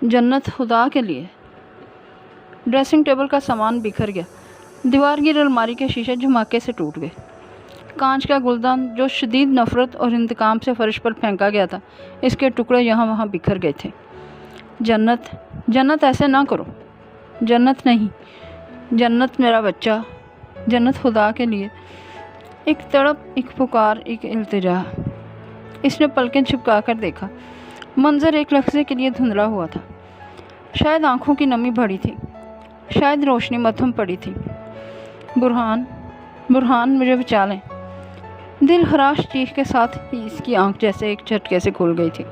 जन्नत खुदा के लिए। ड्रेसिंग टेबल का सामान बिखर गया। दीवार की अलमारी के शीशे झमाके से टूट गए। कांच का गुलदान जो शदीद नफरत और इंतकाम से फर्श पर फेंका गया था, इसके टुकड़े यहाँ वहाँ बिखर गए थे। जन्नत, जन्नत ऐसे ना करो। जन्नत नहीं, जन्नत मेरा बच्चा, जन्नत खुदा के लिए। एक तड़प, एक पुकार, एक इल्तिजा। इसने पलकें छिपका कर देखा। मंजर एक लफ्ज़े के लिए धुंधला हुआ था। शायद आंखों की नमी बढ़ी थी, शायद रोशनी मद्धम पड़ी थी। बुरहान, बुरहान, मुझे बचा लें। दिल हराश चीख के साथ ही इसकी आंख जैसे एक झटके से खुल गई थी।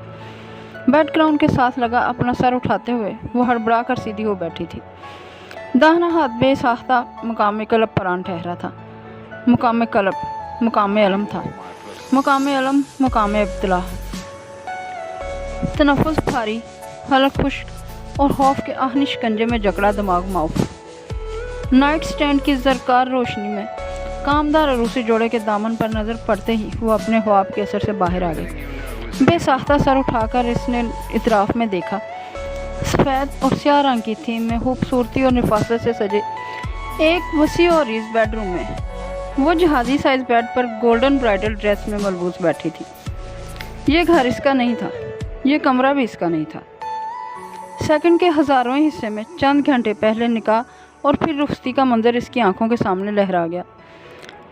बैकग्राउंड के साथ लगा अपना सर उठाते हुए वो हड़बड़ा कर सीधी हो बैठी थी। दाहिना हाथ बेसाख्ता मुकाम कलब पर आन ठहरा था। मुकाम कलब मुकाम अलम था। मुकाम अलम मुकाम इब्तिला। तनफ़ुस भारी, हलक खुश्क और खौफ के आहनी शिकंजे में जकड़ा दिमाग माउफ। नाइट स्टैंड की ज़रकार रोशनी में कामदार अरूसी जोड़े के दामन पर नज़र पड़ते ही वो अपने ख्वाब के असर से बाहर आ गई। बेसाख्ता सर उठाकर इसने इतराफ़ में देखा। सफ़ेद और स्याह रंग की थीम में खूबसूरती और नफासत से सजे एक वसी और इस बेडरूम में वो जहाज़ी साइज़ बेड पर गोल्डन ब्राइडल ड्रेस में मलबूस बैठी थी। ये घर इसका नहीं था, ये कमरा भी इसका नहीं था। सेकंड के हज़ारों हिस्से में चंद घंटे पहले निकाह और फिर रुखसती का मंजर इसकी आंखों के सामने लहरा गया।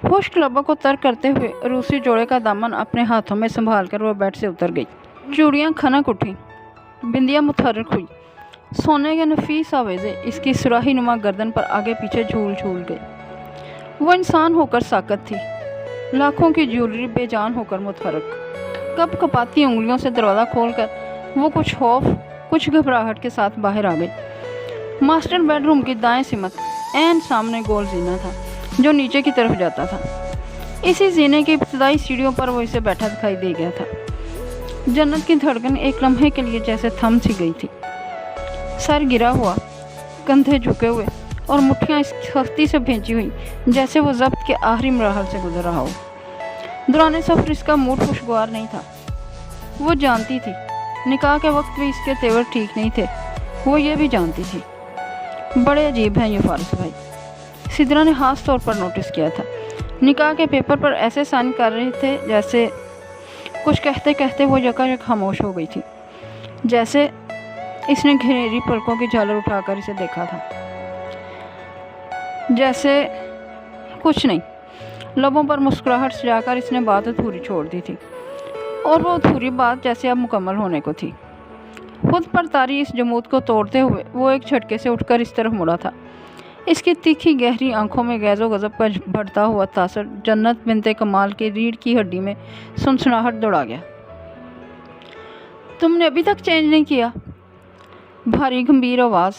खुश्क लबों को तर्क करते हुए रूसी जोड़े का दामन अपने हाथों में संभाल कर वह बेड से उतर गई। चूड़ियाँ खनक उठी, बिंदियाँ मुतहर्रिक हुई। सोने के नफीस आवेज़े इसकी सुराही नुमा गर्दन पर आगे पीछे झूल झूल गए। वो इंसान होकर साकत थी, लाखों की ज्वेलरी बेजान होकर मुतहर्रिक। कप कपाती उंगलियों से दरवाज़ा खोलकर वो कुछ खौफ, कुछ घबराहट के साथ बाहर आ गई। मास्टर बेडरूम की दाएं सिमत ऐन सामने गोल जीना था जो नीचे की तरफ जाता था। इसी जीने की इब्तदाई सीढ़ियों पर वो इसे बैठा दिखाई दे गया था। जन्नत की धड़कन एक लम्हे के लिए जैसे थम सी गई थी। सर गिरा हुआ, कंधे झुके हुए और मुट्ठियाँ इस सख्ती से भेजी हुई जैसे वो ज़ब्त के आखिरी मराहल से गुजर रहा हो। दौरान सफ़र इसका मूड खुशगवार नहीं था। वो जानती थी निकाह के वक्त भी इसके तेवर ठीक नहीं थे। वो ये भी जानती थी। बड़े अजीब हैं ये फारिस भाई, सिदरा ने खास तौर पर नोटिस किया था। निकाह के पेपर पर ऐसे साइन कर रहे थे जैसे कुछ कहते कहते वो यकायक खामोश हो गई थी। जैसे इसने घिरेरी पलकों की झालर उठाकर इसे देखा था। जैसे कुछ नहीं, लबों पर मुस्कुराहट सजाकर इसने बात अधूरी छोड़ दी थी और वो अधूरी बात जैसे अब मुकम्मल होने को थी। खुद पर तारी इस जमूत को तोड़ते हुए वो एक झटके से उठकर इस तरफ मुड़ा था। इसकी तीखी गहरी आंखों में गैज़ो गज़ब का बढ़ता हुआ तासर जन्नत बिनते कमाल की रीढ़ की हड्डी में सनसनाहट दौड़ा गया। तुमने अभी तक चेंज नहीं किया? भारी गंभीर आवाज़,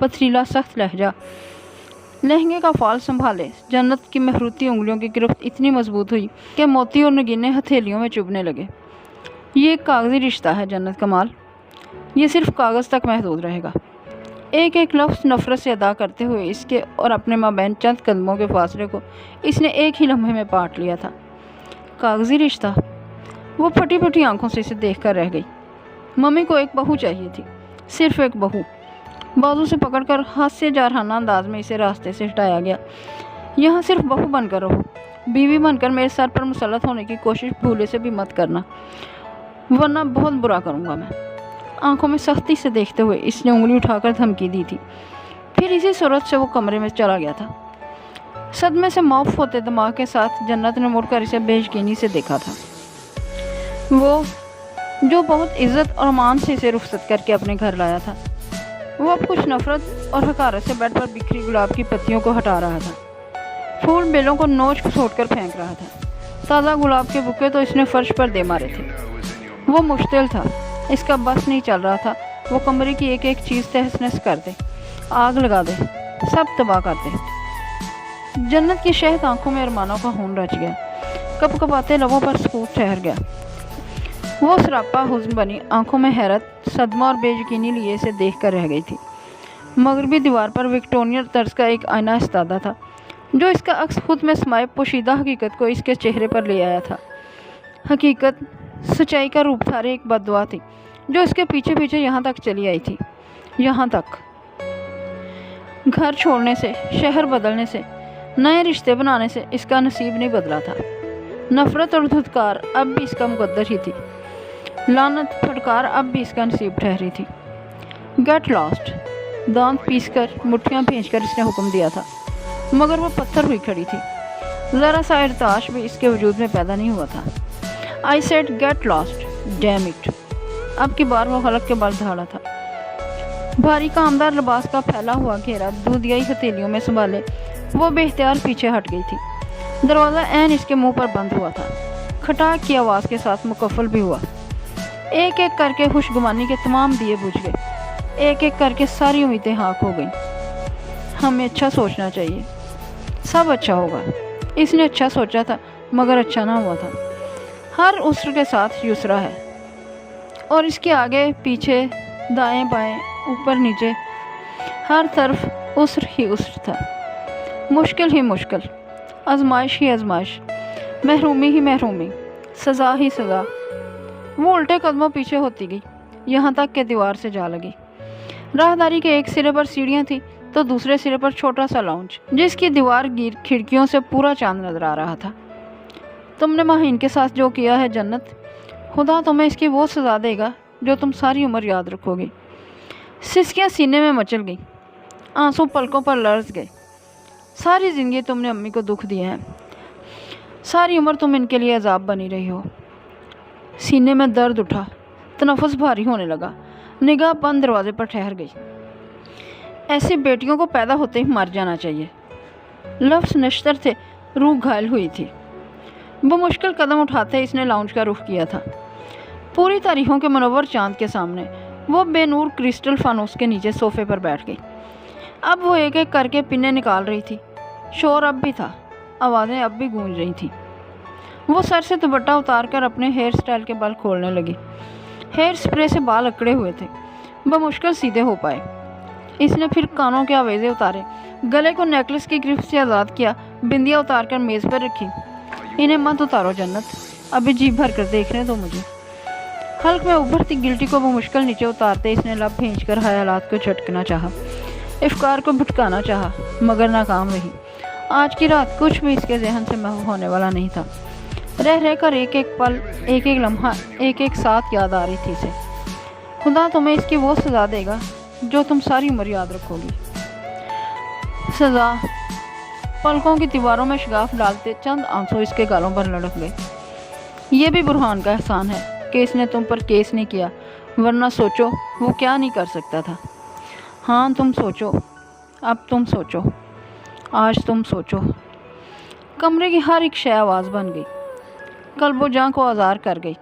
पथरीला सख्त लहजा। लहंगे का फाल संभाले जन्नत की महरूती उंगलियों की गिरफ्त इतनी मजबूत हुई कि मोती और नगीने हथेलियों में चुभने लगे। ये एक कागजी रिश्ता है जन्नत कमाल, ये सिर्फ कागज़ तक महदूद रहेगा। एक एक लफ्ज़ नफ़रत से अदा करते हुए इसके और अपने माबैन चंद कदमों के फासले को इसने एक ही लम्हे में पाट लिया था। कागजी रिश्ता? वो फटी फटी आंखों से इसे देख कर रह गई। मम्मी को एक बहू चाहिए थी, सिर्फ एक बहू। बाजू से पकड़कर हास्य जारहाना अंदाज में इसे रास्ते से हटाया गया। यहाँ सिर्फ बहू बनकर रहो, बीवी बनकर मेरे सर पर मुसल्लत होने की कोशिश भूले से भी मत करना, वरना बहुत बुरा करूँगा मैं। आंखों में सख्ती से देखते हुए इसने उंगली उठाकर धमकी दी थी। फिर इसी सूरत से वो कमरे में चला गया था। सदमे से माफ होते दिमाग के साथ जन्नत ने मुड़कर इसे बेयकीनी से देखा था। वो जो बहुत इज्जत और मान से इसे रुखसत करके अपने घर लाया था, वो अब कुछ नफरत और हकारत से बेड पर बिखरी गुलाब की पत्तियों को हटा रहा था। फूल बेलों को नोच घसोट कर फेंक रहा था। ताज़ा गुलाब के बुके तो इसने फर्श पर दे मारे थे। वो मुश्तिल था, इसका बस नहीं चल रहा था। वो कमरे की एक एक चीज़ तहस नहस कर दे, आग लगा दे, सब तबाह कर दे। जन्नत की शहद आंखों में अरमानों का खून रच गया। कप कपाते लबों पर सुकूत ठहर गया। वो सरापा हुज़्न बनी आंखों में हैरत, सदमा और बेयकीनी लिए इसे देख कर रह गई थी। मगरबी दीवार पर विक्टोरियन तर्ज का एक आईना इस्तादा था जो इसका अक्स खुद में समाये पोशीदा हकीकत को इसके चेहरे पर ले आया था। हकीकत सच्चाई का रूप धारे एक बददुआ थी जो इसके पीछे पीछे यहाँ तक चली आई थी। यहाँ तक घर छोड़ने से, शहर बदलने से, नए रिश्ते बनाने से इसका नसीब नहीं बदला था। नफरत और धुतकार अब भी इसका मुकद्दर ही थी। लानत फटकार अब भी इसका नसीब ठहरी थी। गेट लॉस्ट, दांत पीसकर मुट्ठियाँ भींचकर इसने हुक्म दिया था, मगर वो पत्थर हुई खड़ी थी। ज़रा सा इर्ताश भी इसके वजूद में पैदा नहीं हुआ था। I said get lost, damn it. अब की बार वो हलक के बल दहाड़ा था। भारी कामदार लिबास का फैला हुआ घेरा दूधियाई हथेलियों में संभाले वो बेख्तियार पीछे हट गई थी। दरवाज़ा ऐन इसके मुंह पर बंद हुआ था। खटाक की आवाज़ के साथ मुकफ्फल भी हुआ। एक एक करके खुशगुमानी के तमाम दिए बुझ गए। एक एक करके सारी उम्मीदें हाँक हो गईं। हमें अच्छा सोचना चाहिए, सब अच्छा होगा। इसने अच्छा सोचा था, मगर अच्छा ना हुआ था। हर उसर के साथ युसरा है, और इसके आगे पीछे, दाएं बाएं, ऊपर नीचे, हर तरफ उसर ही उसर था। मुश्किल ही मुश्किल, आजमाइश ही आजमाइश, महरूमी ही महरूमी, सज़ा ही सज़ा। वो उल्टे कदमों पीछे होती गई, यहाँ तक कि दीवार से जा लगी। राहदारी के एक सिरे पर सीढ़ियाँ थी तो दूसरे सिरे पर छोटा सा लाउंज, जिसकी दीवार गिर खिड़कियों से पूरा चांद नजर आ रहा था। तुमने माहीन के साथ जो किया है जन्नत, खुदा तुम्हें इसकी वो सज़ा देगा जो तुम सारी उम्र याद रखोगी। सिसकियाँ सीने में मचल गई, आंसू पलकों पर लर्ज गए। सारी ज़िंदगी तुमने अम्मी को दुख दिए हैं, सारी उम्र तुम इनके लिए अजाब बनी रही हो। सीने में दर्द उठा, तनफ़ुस भारी होने लगा, निगाह बंद दरवाजे पर ठहर गई। ऐसी बेटियों को पैदा होते ही मर जाना चाहिए। लफ्ज़ नश्तर थे, रूह घायल हुई थी। वो मुश्किल कदम उठाते इसने लाउंज का रुख किया था। पूरी तारीखों के मुनव्वर चांद के सामने वो बेनूर क्रिस्टल फानूस के नीचे सोफे पर बैठ गई। अब वो एक एक करके पिन्ने निकाल रही थी। शोर अब भी था, आवाज़ें अब भी गूंज रही थीं। वो सर से दुपट्टा उतारकर अपने हेयर स्टाइल के बाल खोलने लगी। हेयर स्प्रे से बाल अकड़े हुए थे, बमुश्किल सीधे हो पाए। इसने फिर कानों के आवेज़े उतारे, गले को नेकलेस की गिरफ्त से आज़ाद किया, बिंदिया उतारकर मेज़ पर रखी। इन्हें मत उतारो जन्नत, अभी जी भर कर देखने दो मुझे। हल्क में उभरती गिल्टी को वो मुश्किल नीचे उतारते इसने लब भींच कर ख्यालात को झटकना चाहा, इफ्कार को भटकाना चाहा, मगर नाकाम रही। आज की रात कुछ भी इसके जहन से महव होने वाला नहीं था। रह रह कर एक एक पल, एक एक लम्हा, एक एक साथ याद आ रही थी इसे। खुदा तुम्हें इसकी वो सज़ा देगा जो तुम सारी उम्र याद रखोगी। सज़ा। पलकों की दीवारों में शगाफ डालते चंद आंसू इसके गालों पर लड़क गए। ये भी बुरहान का एहसान है कि इसने तुम पर केस नहीं किया, वरना सोचो वो क्या नहीं कर सकता था। हाँ तुम सोचो, अब तुम सोचो, आज तुम सोचो। कमरे की हर एक शय आवाज़ बन गई, कल्बो जां को आज़ार कर गई।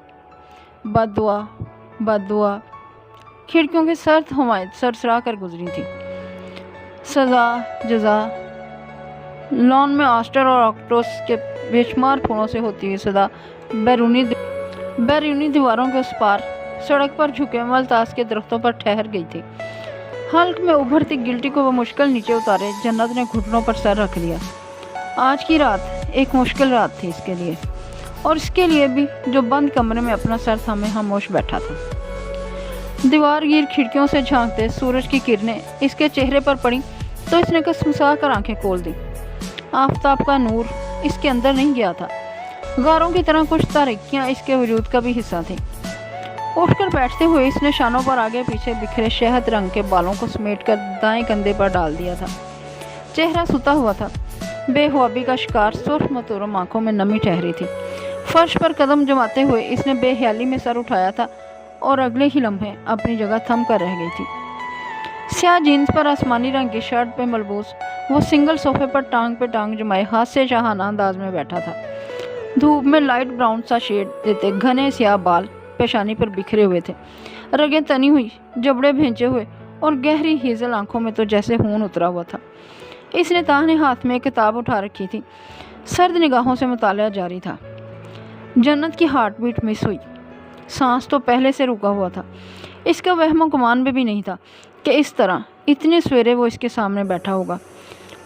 बद्दुआ बद्दुआ खिड़कियों के सर्द हवाएं सरसरा कर गुजरी थी। सज़ा जज़ा। लॉन में आस्टर और ऑक्टोस के बेशुमार फूलों से होती हुई सदा बैरूनी दीवारों के उस पार सड़क पर झुके मलतास के दरख्तों पर ठहर गई थी। हल्क में उभरती गिल्टी को वो मुश्किल नीचे उतारे जन्नत ने घुटनों पर सर रख लिया। आज की रात एक मुश्किल रात थी इसके लिए, और इसके लिए भी जो बंद कमरे में अपना सर थामे खामोश बैठा था। दीवार गिर खिड़कियों से झांकते सूरज की किरणें इसके चेहरे पर पड़ी तो इसने कसमसा कर आंखें खोल दी। आफताब का नूर इसके अंदर नहीं गया था। गारों की तरह कुछ तारीकियां इसके वजूद का भी हिस्सा थी। उठकर बैठते हुए इसने शानों पर आगे पीछे बिखरे शहद रंग के बालों को समेटकर दाएं कंधे पर डाल दिया था। चेहरा सुता हुआ था। बेख्वाबी का शिकार सुर्ख मतुरम आंखों में नमी ठहरी थी। फर्श पर कदम जमाते हुए इसने बेख्याली में सर उठाया था और अगले ही लम्हे अपनी जगह थम कर रह गई थी। स्याह जीन्स पर आसमानी रंग की शर्ट पे मलबूस वो सिंगल सोफे पर टांग पे टांग जमाए हाथ से शाहाना अंदाज में बैठा था। धूप में लाइट ब्राउन सा शेड देते घने स्याह बाल पेशानी पर बिखरे हुए थे। रगें तनी हुई, जबड़े भेंचे हुए और गहरी हेजल आंखों में तो जैसे खून उतरा हुआ था। इसने ताहने हाथ में किताब उठा रखी थी। सर्द निगाहों से मुतालिया जारी था। जन्नत की हार्ट बीट मिस हुई। सांस तो पहले से रुका हुआ था। इसका वहम गुमान भी नहीं था कि इस तरह इतने सवेरे वो इसके सामने बैठा होगा।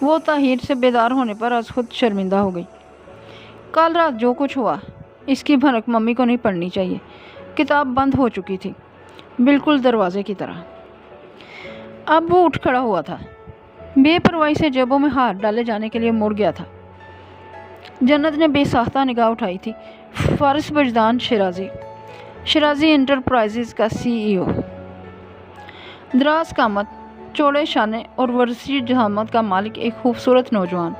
वो ताहिर से बेदार होने पर आज खुद शर्मिंदा हो गई। कल रात जो कुछ हुआ इसकी भनक मम्मी को नहीं पढ़नी चाहिए। किताब बंद हो चुकी थी। बिल्कुल दरवाजे की तरह। अब वो उठ खड़ा हुआ था, बेपरवाही से जेबों में हाथ डाले जाने के लिए मुड़ गया था। जन्नत ने बेसाख्ता निगाह उठाई थी। फारिस वजदान शिराजी इंटरप्राइजेज का CEO, दराज कामत, चौड़े शाने और वर्सी जहामत का मालिक, एक खूबसूरत नौजवान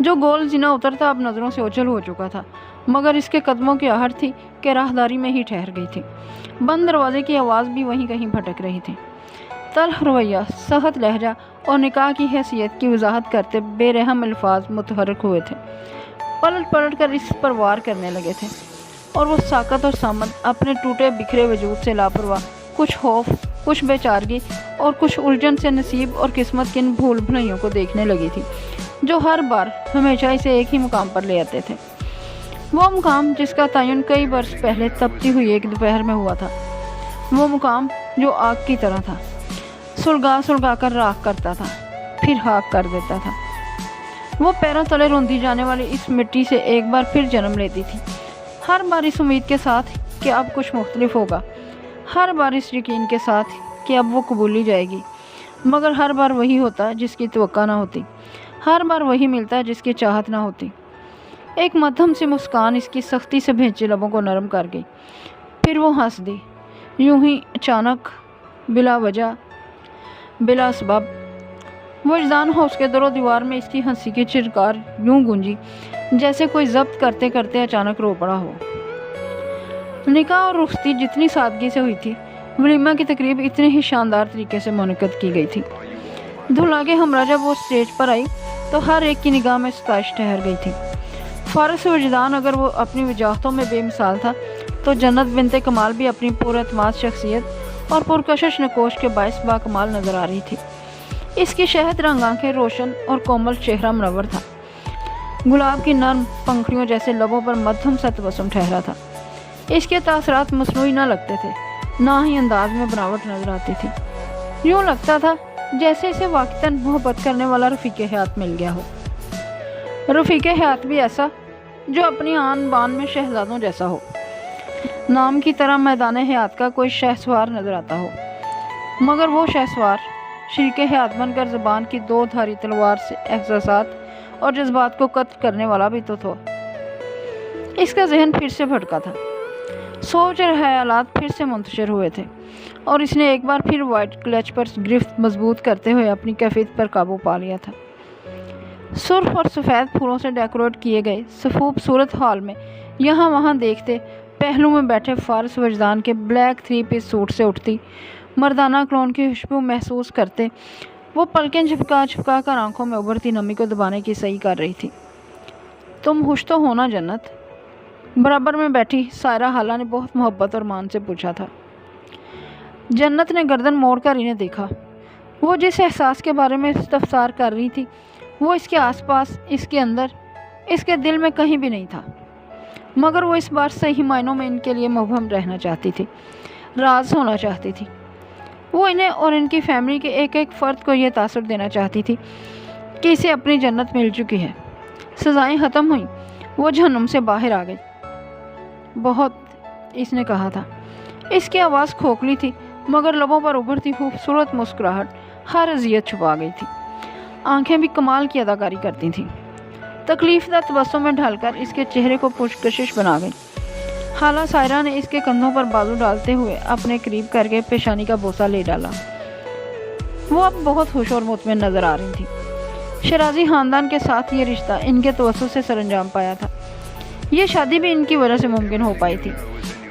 जो गोल जिना उतरता अब नज़रों से ओझल हो चुका था, मगर इसके कदमों की आहट थी कि राहदारी में ही ठहर गई थी। बंद दरवाजे की आवाज़ भी वहीं कहीं भटक रही थी। तल्ख रवैया, सख्त लहजा और निकाह की हैसियत की वजाहत करते बेरहम अल्फाज मुतहरक हुए थे। पलट पलट कर इस पर वार करने लगे थे और वो साकत और सामत अपने टूटे बिखरे वजूद से लापरवाह, कुछ खौफ, कुछ बेचारगी और कुछ उलझन से नसीब और किस्मत की इन भूल भुलैयों को देखने लगी थी जो हर बार हमेशा इसे एक ही मुकाम पर ले आते थे। वो मुकाम जिसका तयन कई वर्ष पहले तपती हुई एक दोपहर में हुआ था। वो मुकाम जो आग की तरह था, सुलगा सुलगा कर राख करता था, फिर खाक कर देता था। वो पैरों तले रौंदी जाने वाली इस मिट्टी से एक बार फिर जन्म लेती थी, हर बार इस उम्मीद के साथ कि अब कुछ मुख्तलिफ होगा, हर बार इस यकीन के साथ कि अब वो कबूली जाएगी, मगर हर बार वही होता जिसकी तवक्का ना होती, हर बार वही मिलता जिसकी चाहत ना होती। एक मध्यम सी मुस्कान इसकी सख्ती से भेजे लबों को नरम कर गई, फिर वो हंस दी, यूं ही अचानक, बिला वजह, बिला सबब। वजदान हाउस के दरो दीवार में इसकी हंसी की चिरकार यूं गूंजी जैसे कोई जब्त करते करते अचानक रो पड़ा हो। निकाह और रुखसती जितनी सादगी से हुई थी, वलीमा की तकरीब इतने ही शानदार तरीके से मुनक्कद की गई थी। दूल्हा के हमरा जब वो स्टेज पर आई तो हर एक की निगाह में सताइश ठहर गई थी। फारिस वजदान अगर वो अपनी वजाहतों में बेमिसाल था, तो जन्नत बिनते कमाल भी अपनी पुरअतमाद शख्सियत और पुरकशिश नकोश के बाइस बाकमाल नजर आ रही थी। इसकी शहद रंग आंखें रोशन और कोमल चेहरा मुनव्वर था। गुलाब की नर्म पंखड़ियों जैसे लबों पर मध्यम सा तबस्सुम ठहरा था। इसके तासरात मसनूई न लगते थे, ना ही अंदाज में बनावट नजर आती थी। यूँ लगता था जैसे इसे वाक़तन मोहब्बत करने वाला रफ़ीक़े हयात मिल गया हो। रफ़ीक़े हयात भी ऐसा जो अपनी आन बान में शहजादों जैसा हो, नाम की तरह मैदान हयात का कोई शहसवार नजर आता हो, मगर वो शहसवार शरीके हयात बनकर ज़बान की दो धारी तलवार से एहसासात और जज्बात को कत्ल करने वाला भी तो था। इसका जहन फिर से भटका था, सोच और ख्यालात फिर से मुंतशिर हुए थे और इसने एक बार फिर वाइट क्लच पर गिरफ्त मजबूत करते हुए अपनी कैफियत पर काबू पा लिया था। सुर्ख और सफ़ेद फूलों से डेकोरेट किए गए सफूब सूरत हॉल में यहाँ वहाँ देखते पहलू में बैठे फारिस वजदान के ब्लैक 3-पीस सूट से उठती मर्दाना क्लोन की खुशबू महसूस करते वो पलकें झपका झपका कर आंखों में उभरती नमी को दबाने की सही कर रही थी। तुम खुश तो हो ना जन्नत? बराबर में बैठी सायरा हाला ने बहुत मोहब्बत और मान से पूछा था। जन्नत ने गर्दन मोड़कर इन्हें देखा। वो जिस एहसास के बारे में इस्तफसार कर रही थी वो इसके आसपास, इसके अंदर, इसके दिल में कहीं भी नहीं था, मगर वो इस बार सही मायनों में इनके लिए मुबहम रहना चाहती थी, राज होना चाहती थी। वो इन्हें और इनकी फैमिली के एक एक फ़र्द को यह तासुर देना चाहती थी कि इसे अपनी जन्नत मिल चुकी है। सज़ाएं ख़त्म हुई, वो जहन्नुम से बाहर आ गई। बहुत, इसने कहा था। इसकी आवाज़ खोखली थी, मगर लबों पर उभरती खूबसूरत मुस्कुराहट हर अजियत छुपा गई थी। आंखें भी कमाल की अदाकारी करती थीं। तकलीफ़दा तबस्सुम में ढलकर इसके चेहरे को पुरकशिश बना गई। हाला सायरा ने इसके कंधों पर बाजू डालते हुए अपने करीब करके पेशानी का बोसा ले डाला। वो अब बहुत खुश और मुतमिन नज़र आ रही थी। शराजी ख़ानदान के साथ ये रिश्ता इनके तवस्सुस से सरअंजाम पाया था। ये शादी भी इनकी वजह से मुमकिन हो पाई थी।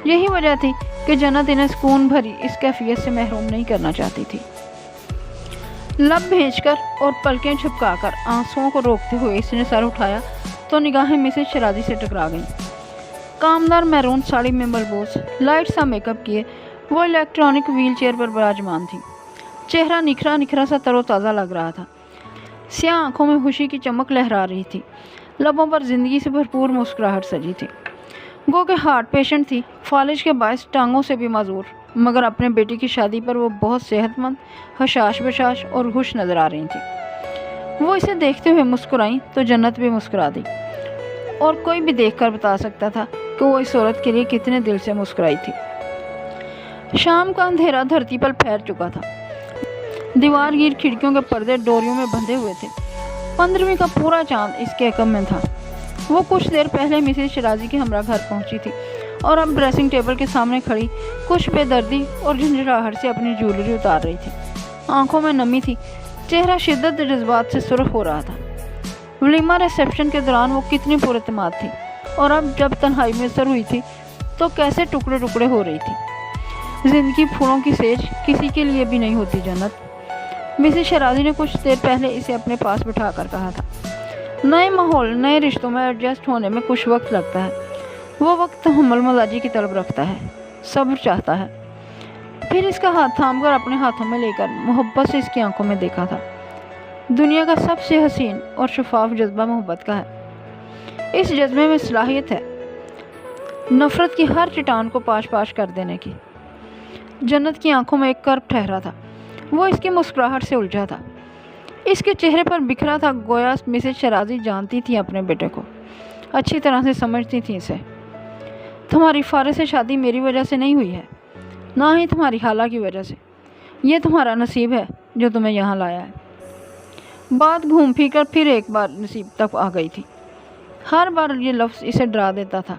यही वजह थी कि जन्नत इन्हें सुकून भरी इस कैफियत से महरूम नहीं करना चाहती थी। लब भेजकर और पलकें छुपकाकर आंसुओं को रोकते हुए इसने सर उठाया तो निगाहें मिसेज शराजी से टकरा गईं। कामदार मैरून साड़ी में मलबूस, लाइट सा मेकअप किए वो इलेक्ट्रॉनिक व्हील चेयर पर विराजमान थी। चेहरा निखरा निखरा सा तरोताज़ा लग रहा था। स्याह आंखों में खुशी की चमक लहरा रही थी। लबों पर ज़िंदगी से भरपूर मुस्कुराहट सजी थी। गो के हार्ट पेशेंट थी, फालिज के बायस टांगों से भी माजूर, मगर अपने बेटी की शादी पर वो बहुत सेहतमंद, हशाश बशाश और खुश नज़र आ रही थी। वो इसे देखते हुए मुस्कुराई तो जन्नत भी मुस्कुरा दी, और कोई भी देखकर बता सकता था कि वो इस औरत के लिए कितने दिल से मुस्कुराई थी। शाम का अंधेरा धरती पर फैल चुका था। दीवार गिर खिड़कियों के पर्दे डोरियों में बंधे हुए थे। 15वीं का पूरा चांद इसके एकम में था। वो कुछ देर पहले मिसेज शिराजी के हमरा घर पहुंची थी और अब ड्रेसिंग टेबल के सामने खड़ी कुछ बेदर्दी और झंझनाहट से अपनी ज्वेलरी उतार रही थी। आंखों में नमी थी, चेहरा शिद्दत जज्बात से सुर्ख हो रहा था। वलीमा रिसेप्शन के दौरान वो कितनी पुरएतमाद थी और अब जब तन्हाई में सर हुई थी तो कैसे टुकड़े टुकड़े हो रही थी। जिंदगी फूलों की सेज किसी के लिए भी नहीं होती जन्नत। मिसेज शिराजी ने कुछ देर पहले इसे अपने पास बिठा कर कहा था, नए माहौल नए रिश्तों में एडजस्ट होने में कुछ वक्त लगता है। वो वक्त तहम्मुल मजाजी की तलब रखता है, सब्र चाहता है। फिर इसका हाथ थामकर अपने हाथों में लेकर मोहब्बत से इसकी आंखों में देखा था। दुनिया का सबसे हसीन और शफाफ जज्बा मोहब्बत का है। इस जज्बे में सलाहियत है नफ़रत की हर चट्टान को पाश पाश कर देने की। जन्नत की आंखों में एक कर्ब ठहरा था। वो इसकी मुस्कुराहट से उलझा था। इसके चेहरे पर बिखरा था, गोया मिसेज शिराजी जानती थी अपने बेटे को, अच्छी तरह से समझती थी इसे। तुम्हारी फारिस से शादी मेरी वजह से नहीं हुई है, ना ही तुम्हारी खाला की वजह से। ये तुम्हारा नसीब है जो तुम्हें यहाँ लाया है। बात घूम फिर कर फिर एक बार नसीब तक आ गई थी। हर बार ये लफ्ज़ इसे डरा देता था,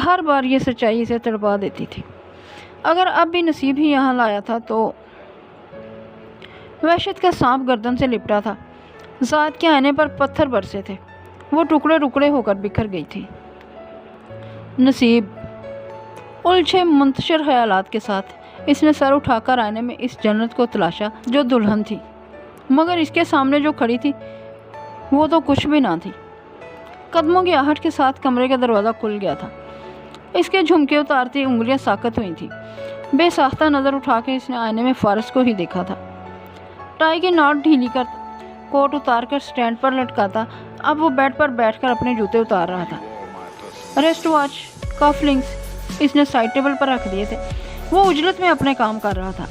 हर बार ये सच्चाई इसे तड़पा देती थी। अगर अब भी नसीब ही यहाँ लाया था तो वहशत का सांप गर्दन से लिपटा था। ज़ात के आईने पर पत्थर बरसे थे, वो टुकड़े टुकड़े होकर बिखर गई थी। नसीब उलझे मुंतशिर ख्यालात के साथ इसने सर उठाकर आईने में इस जन्नत को तलाशा जो दुल्हन थी, मगर इसके सामने जो खड़ी थी वो तो कुछ भी ना थी। कदमों की आहट के साथ कमरे का दरवाज़ा खुल गया था। इसके झुमके उतारती उंगलियां साकत हुई थी। बेसाख्ता नज़र उठा के इसने आईने में फारिस को ही देखा था। टाई की नॉट ढीली कर कोट उतार कर स्टैंड पर लटकाता अब वो बेड पर बैठकर अपने जूते उतार रहा था। रेस्ट वॉच कफलिंग्स इसने साइड टेबल पर रख दिए थे। वो उजलत में अपने काम कर रहा था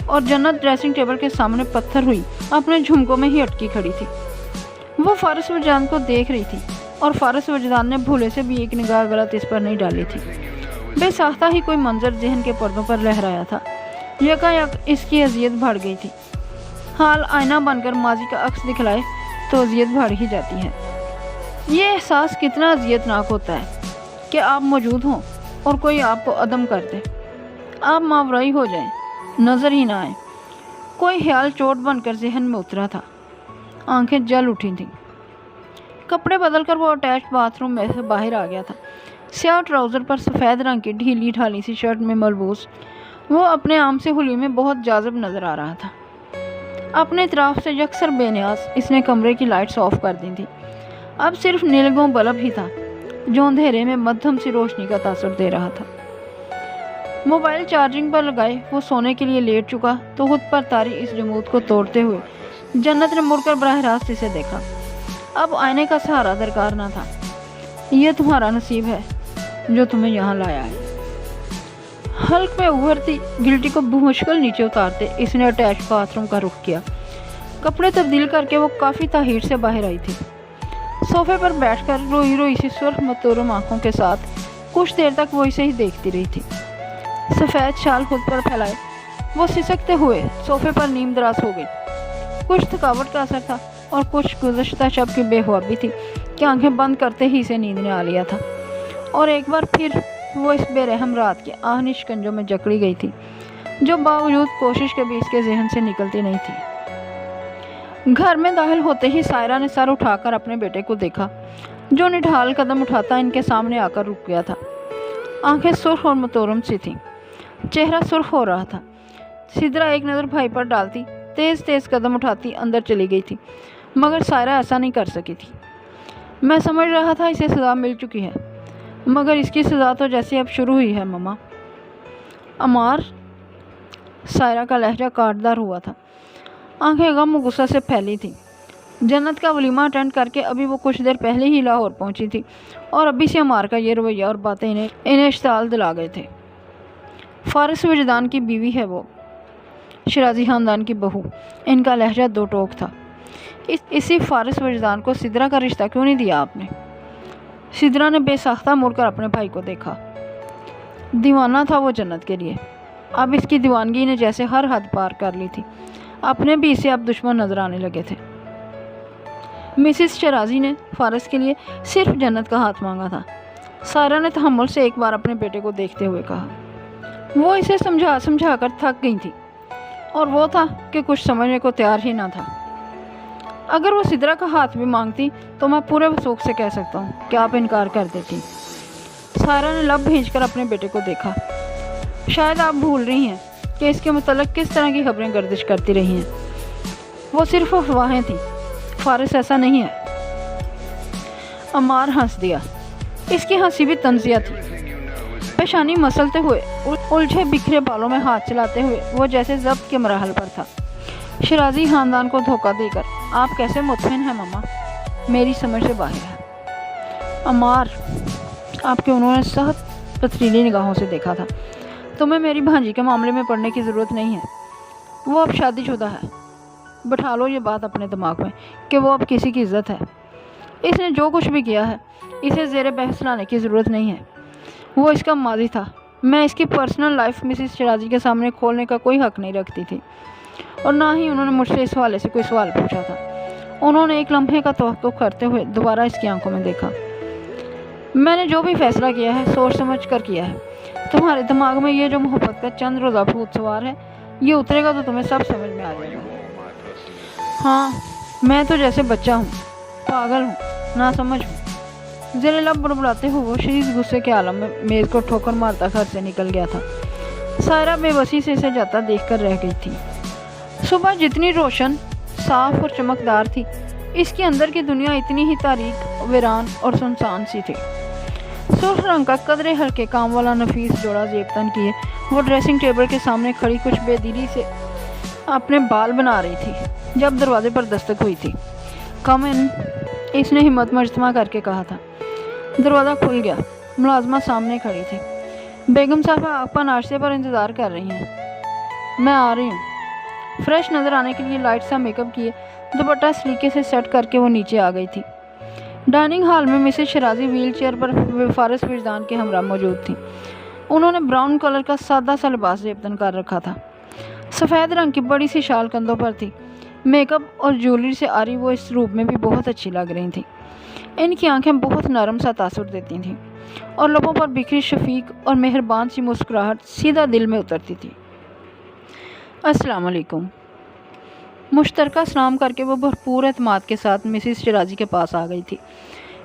और जन्नत ड्रेसिंग टेबल के सामने पत्थर हुई अपने झुमकों में ही अटकी खड़ी थी। वो फारिस वजदान को देख रही थी और फारिस वजदान ने भूले से भी एक निगाह गलत इस पर नहीं डाली थी। बेसाख्ता ही कोई मंजर जहन के पर्दों पर लहराया था। यकायक इसकी अजियत बढ़ गई थी। हाल आईना बनकर माजी का अक्स दिखलाए तो अजियत बढ़ ही जाती है। ये एहसास कितना अजियतनाक होता है कि आप मौजूद हों और कोई आपको अदम कर दे, आप मावराई हो जाएं, नज़र ही ना आए। कोई ख्याल चोट बनकर जहन में उतरा था। आंखें जल उठी थीं। कपड़े बदलकर वो अटैच बाथरूम में से बाहर आ गया था। स्याह ट्राउज़र पर सफ़ेद रंग की ढीली ढाली सी शर्ट में मलबूस वो अपने आम से हुली में बहुत जाज़ब नज़र आ रहा था। अपने इतराफ़ से यकसर बेनियाज इसने कमरे की लाइट्स ऑफ कर दी थी। अब सिर्फ नीलगों बल्ब ही था जो अंधेरे में मध्यम सी रोशनी का तासुर दे रहा था। मोबाइल चार्जिंग पर लगाए वो सोने के लिए लेट चुका तो खुद पर तारी इस जमूद को तोड़ते हुए जन्नत ने मुड़कर बराह रास्त इसे देखा। अब आईने का सहारा दरकार ना था। यह तुम्हारा नसीब है जो तुम्हें यहाँ लाया है। हल्क में उभरती गिल्टी को मुश्किल नीचे उतारते इसने अटैच बाथरूम का रुख किया। कपड़े तब्दील करके वो काफ़ी ताहीर से बाहर आई थी। सोफे पर बैठकर रोई रोई सी सुर्ख मतोरम आंखों के साथ कुछ देर तक वो इसे ही देखती रही थी। सफ़ेद शाल खुद पर फैलाए वो सिसकते हुए सोफे पर नीम दराज हो गई। कुछ थकावट का असर था और कुछ गुज़श्ता शब की बेख्वाबी थी कि आंखें बंद करते ही इसे नींद ने आ लिया था और एक बार फिर वो इस बेरहम रात के आहनी शिकंजों में जकड़ी गई थी जो बावजूद कोशिश के भी इसके जहन से निकलती नहीं थी। घर में दाखिल होते ही सायरा ने सर उठाकर अपने बेटे को देखा जो निढाल कदम उठाता इनके सामने आकर रुक गया था। आंखें सुर्ख और मतोरम सी थीं, चेहरा सुर्ख हो रहा था। सिदरा एक नज़र भाई पर डालती तेज़ तेज़ कदम उठाती अंदर चली गई थी, मगर सायरा ऐसा नहीं कर सकी थी। मैं समझ रहा था इसे सज़ा मिल चुकी है, मगर इसकी सज़ा तो जैसे अब शुरू हुई है मम्मा। अमार, सायरा का लहजा काटदार हुआ था। आंखें गम और गुस्सा से फैली थीं। जन्नत का वलीमा अटेंड करके अभी वो कुछ देर पहले ही लाहौर पहुंची थी और अभी से अमार का ये रवैया और बातें इन्हें इश्ताल दिला गए थे। फारिस वजदान की बीवी है वो, शिराजी ख़ानदान की बहू। इनका लहजा दो टोक था। इसी फारिस वजदान को सिदरा का रिश्ता क्यों नहीं दिया आपने? सिदरा ने बेसाख्ता मुड़कर अपने भाई को देखा। दीवाना था वो जन्नत के लिए, اب اس کی دیوانگی نے جیسے ہر حد پار کر لی تھی، اپنے بھی اسے اب دشمن نظر آنے لگے تھے۔ مسز شیرازی نے فارس کے لیے صرف جنت کا ہاتھ مانگا تھا۔ سائرہ نے تحمل سے ایک بار اپنے بیٹے کو دیکھتے ہوئے کہا۔ وہ اسے سمجھا کر تھک گئی تھی، اور وہ تھا کہ کچھ سمجھنے کو تیار ہی نہ تھا۔ اگر وہ سدرا کا ہاتھ بھی مانگتی تو میں پورے وثوق سے کہہ سکتا ہوں کہ آپ انکار کر دیتی۔ سائرہ نے لب بھیج کر اپنے بیٹے کو دیکھا۔ شاید آپ بھول رہی ہیں کہ اس کے متعلق کس طرح کی خبریں گردش کرتی رہی ہیں۔ وہ صرف افواہیں تھیں، فارس ایسا نہیں ہے۔ عمار ہنس دیا۔ اس کی ہنسی بھی طنزیہ تھی۔ پیشانی مسلتے ہوئے، الجھے بکھرے بالوں میں ہاتھ چلاتے ہوئے وہ جیسے ضبط کے مراحل پر تھا۔ شیرازی خاندان کو دھوکہ دے کر آپ کیسے مطمئن ہیں ماما؟ میری سمجھ سے باہر ہے۔ عمار، آپ کے انہوں نے سخت پتھریلی نگاہوں سے دیکھا تھا۔ تمہیں میری بھانجی کے معاملے میں پڑنے کی ضرورت نہیں ہے۔ وہ اب شادی شدہ ہے۔ بٹھا لو یہ بات اپنے دماغ میں کہ وہ اب کسی کی عزت ہے۔ اس نے جو کچھ بھی کیا ہے اسے زیر بحث لانے کی ضرورت نہیں ہے۔ وہ اس کا ماضی تھا۔ میں اس کی پرسنل لائف مسز شیرازی کے سامنے کھولنے کا کوئی حق نہیں رکھتی تھی، اور نہ ہی انہوں نے مجھ سے اس حوالے سے کوئی سوال پوچھا تھا۔ انہوں نے ایک لمحے کا توقف کرتے ہوئے دوبارہ اس کی آنکھوں میں دیکھا۔ میں نے جو بھی فیصلہ کیا ہے سوچ سمجھ کر کیا ہے۔ تمہارے دماغ میں یہ جو محبت کا چند روزہ بھوت سوار ہے، یہ اترے گا تو تمہیں سب سمجھ میں آ جائے گا۔ ہاں، میں تو جیسے بچہ ہوں، پاگل ہوں، ناسمجھ ہوں۔ زیر لب بڑبڑاتے ہوئے وہ شدید غصے کے عالم میں میز کو ٹھوکر مارتا گھر سے نکل گیا تھا۔ سائرہ بے بسی سے اسے جاتا دیکھ کر رہ گئی تھی۔ صبح جتنی روشن، صاف اور چمکدار تھی، اس کے اندر کی دنیا اتنی ہی تاریک، ویران اور سنسان سی تھی۔ سرخ رنگ کا قدرے ہلکے کام والا نفیس جوڑا زیب تن کیے وہ ڈریسنگ ٹیبل کے سامنے کھڑی کچھ بے دلی سے اپنے بال بنا رہی تھی جب دروازے پر دستک ہوئی تھی۔ کم ان، اس نے ہمت مجتمع کر کے کہا تھا۔ دروازہ کھل گیا۔ ملازمہ سامنے کھڑی تھی۔ بیگم صاحبہ آپ کا ناشتے پر انتظار کر رہی ہیں۔ میں آ رہی ہوں۔ فریش نظر آنے کے لیے لائٹ سا میک اپ کیے دوپٹہ سلیقے سے سیٹ کر کے وہ نیچے آ گئی تھی۔ ڈائننگ ہال میں مسز شیرازی ویل چیئر پر فارس وجدان کے ہمراہ موجود تھیں۔ انہوں نے براؤن کلر کا سادہ سا لباس زیبتن کر رکھا تھا۔ سفید رنگ کی بڑی سی شال کندھوں پر تھی۔ میک اپ اور جیولری سے آری وہ اس روپ میں بھی بہت اچھی لگ رہی تھیں۔ ان کی آنکھیں بہت نرم سا تاثر دیتی تھیں، اور لبوں پر بکھری شفیق اور مہربان سی مسکراہٹ سیدھا دل میں اترتی تھی۔ السلام علیکم۔ مشترکہ سلام کر کے وہ بھرپور اعتماد کے ساتھ مسز شیرازی کے پاس آ گئی تھی۔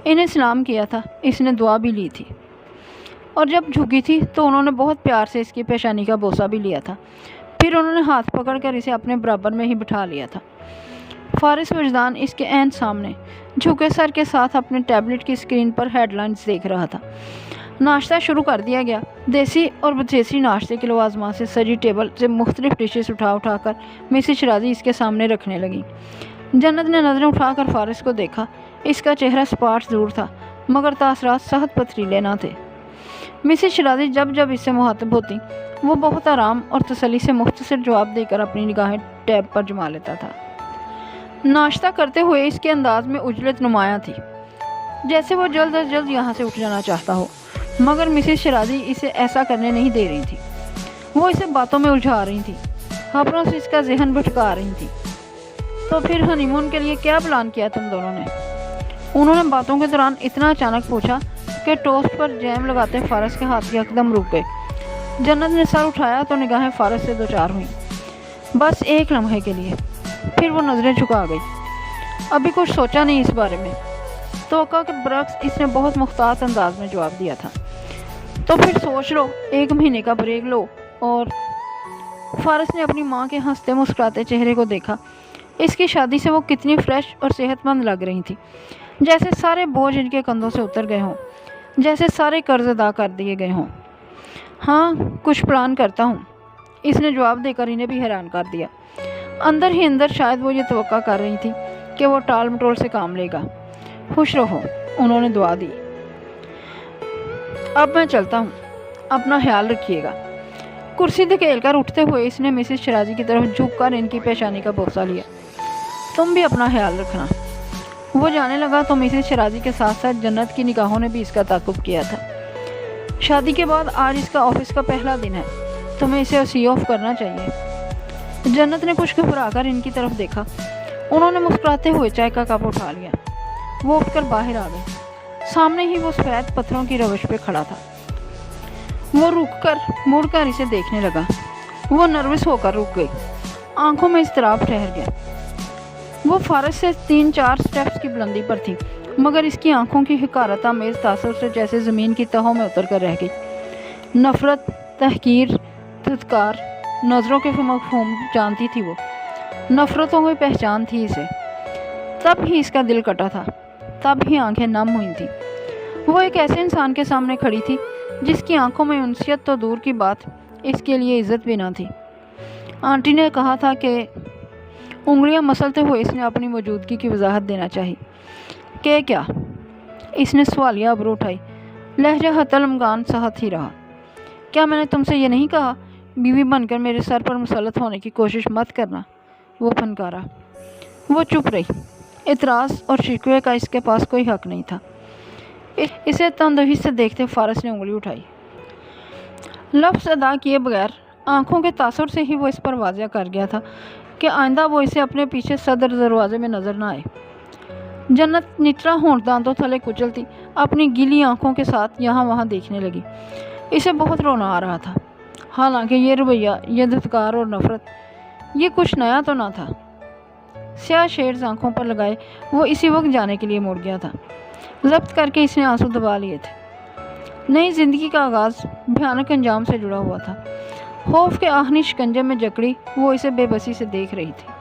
انہیں سلام کیا تھا، اس نے دعا بھی لی تھی، اور جب جھکی تھی تو انہوں نے بہت پیار سے اس کی پیشانی کا بوسہ بھی لیا تھا۔ پھر انہوں نے ہاتھ پکڑ کر اسے اپنے برابر میں ہی بٹھا لیا تھا۔ فارس وجدان اس کے عین سامنے جھکے سر کے ساتھ اپنے ٹیبلٹ کی اسکرین پر ہیڈ لائنز دیکھ رہا تھا۔ ناشتہ شروع کر دیا گیا۔ دیسی اور بدیسی ناشتے کے لوازمات سے سجی ٹیبل سے مختلف ڈشز اٹھا کر مسز شیرازی اس کے سامنے رکھنے لگی۔ جنت نے نظریں اٹھا کر فارس کو دیکھا۔ اس کا چہرہ سپاٹ ضرور تھا، مگر تاثرات سخت پتھریلے نہ تھے۔ مسز شیرازی جب اس سے مخاطب ہوتی وہ بہت آرام اور تسلی سے مختصر جواب دے کر اپنی نگاہیں ٹیب پر جما لیتا تھا۔ ناشتہ کرتے ہوئے اس کے انداز میں عجلت نمایاں تھی، جیسے وہ جلد از جلد یہاں سے اٹھ جانا چاہتا ہو، مگر مسز شیرازی اسے ایسا کرنے نہیں دے رہی تھی۔ وہ اسے باتوں میں الجھا رہی تھی، خبروں سے اس کا ذہن بھٹکا رہی تھی۔ تو پھر ہنی مون کے لیے کیا پلان کیا تم دونوں نے؟ انہوں نے باتوں کے دوران اتنا اچانک پوچھا کہ ٹوسٹ پر جیم لگاتے فارس کے ہاتھ یکدم رک گئے۔ جنت نے سر اٹھایا تو نگاہیں فارس سے دوچار ہوئیں، بس ایک لمحے کے لیے، پھر وہ نظریں جھکا گئی۔ ابھی کچھ سوچا نہیں اس بارے میں، توقع کے برعکس اس نے بہت محتاط انداز میں جواب دیا تھا۔ تو پھر سوچ لو، 1 مہینے کا بریک لو اور فارس نے اپنی ماں کے ہنستے مسکراتے چہرے کو دیکھا۔ اس کی شادی سے وہ کتنی فریش اور صحت مند لگ رہی تھی، جیسے سارے بوجھ ان کے کندھوں سے اتر گئے ہوں، جیسے سارے قرض ادا کر دیے گئے ہوں۔ ہاں، کچھ پلان کرتا ہوں، اس نے جواب دے کر انہیں بھی حیران کر دیا۔ اندر ہی اندر شاید وہ یہ توقع کر رہی تھی کہ وہ ٹال مٹول سے کام لے گا۔ خوش رہو، انہوں نے دعا دی۔ اب میں چلتا ہوں، اپنا خیال رکھیے گا۔ کرسی دھکیل کر اٹھتے ہوئے اس نے مسز شیرازی کی طرف جھک کر ان کی پیشانی کا بوسہ لیا۔ تم بھی اپنا خیال رکھنا۔ وہ جانے لگا تو مسز شیرازی کے ساتھ ساتھ جنت کی نگاہوں نے بھی اس کا تعاقب کیا تھا۔ شادی کے بعد آج اس کا آفس کا پہلا دن ہے۔ तुम्हें इसे सी ऑफ करना चाहिए। जन्नत ने कुछ घबरा कर इनकी तरफ देखा। उन्होंने मुस्कुराते हुए चाय का कप उठा लिया। वो उठकर बाहर आ गए। सामने ही वो सफ़ेद पत्थरों की रवश पे खड़ा था। वो रुककर मुड़कर इसे देखने लगा। वो नर्वस होकर रुक गई। आंखों में इज़्तिराब ठहर गया। वो फारस से 3-4 स्टेप्स की बुलंदी पर थी, मगर इसकी आंखों की हकारत आमेज़ तासुर से जैसे ज़मीन की तहों में उतर कर रह गई। नफ़रत, तहकीर, धुतकार, नज़रों के मफ़हूम जानती थी वो। नफ़रतों की पहचान थी इसे। तब ही इसका दिल कटा था, तब ही आंखें नम हुई थी। वो एक ऐसे इंसान के सामने खड़ी थी जिसकी आंखों में उनसियत तो दूर की बात, इसके लिए इज़्ज़त भी ना थी। आंटी ने कहा था कि उंगलियां मसलते हुए इसने अपनी मौजूदगी की वजाहत देना चाहिए। कि क्या? इसने सवालिया अबरू उठाई। लहजा हतलमगान सहत ही रहा। क्या मैंने तुमसे ये नहीं कहा? बीवी बनकर मेरे सर पर मुसलत होने की कोशिश मत करना। वो फनकारा। वो चुप रही। इतराज़ और शिकवे का इसके पास कोई हक नहीं था। इसे तंदही से देखते फारस ने उंगली उठाई। लफ्ज़ अदा किए बगैर आंखों के तासुर से ही वो इस पर वाज़िया कर गया था कि आइंदा वो इसे अपने पीछे सदर दरवाजे में नज़र न आए। जन्नत निचला होंठ दांतों थले कुचलती अपनी गीली आंखों के साथ यहाँ वहाँ देखने लगी। इसे बहुत रोना आ रहा था। हालांकि ये रवैया, ये धुतकार और नफ़रत, ये कुछ नया तो ना था। स्याह शेड्स आंखों पर लगाए वो इसी वक्त जाने के लिए मुड़ गया था। ज़ब्त करके इसने आंसू दबा लिए थे। नई ज़िंदगी का आगाज़ भयानक अंजाम से जुड़ा हुआ था। खौफ के आखिरी शिकंजे में जकड़ी वो इसे बेबसी से देख रही थी।